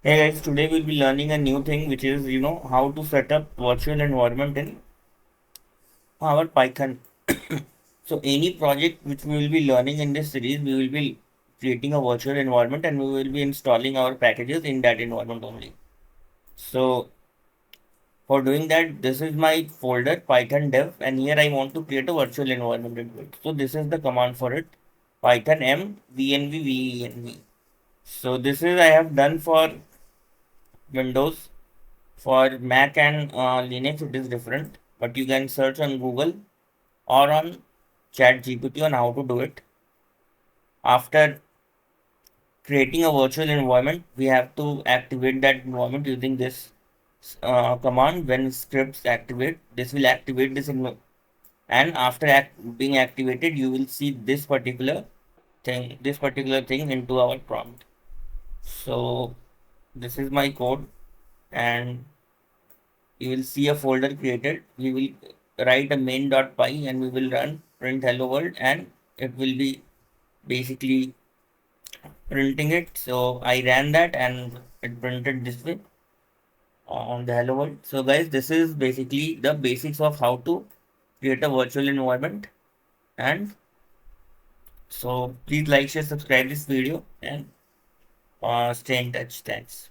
Hey guys, today we'll be learning a new thing which is how to set up virtual environment in our Python. So any project which we will be learning in this series, we will be creating a virtual environment and we will be installing our packages in that environment only. So for doing that, this is my folder Python dev and here I want to create a virtual environment into it. So this is the command for it, Python m venv. So this is I have done for Windows. For Mac and Linux, it is different, but you can search on Google or on ChatGPT on how to do it. After creating a virtual environment, we have to activate that environment using this command. When scripts activate, this will activate this and after being activated, you will see this particular thing into our prompt. So this is my code, and you will see a folder created. We will write a main.py and we will run print hello world and it will be basically printing it. So I ran that and it printed this way on the hello world. So guys, this is basically the basics of how to create a virtual environment. And so please like, share, subscribe this video and stay in touch. Thanks.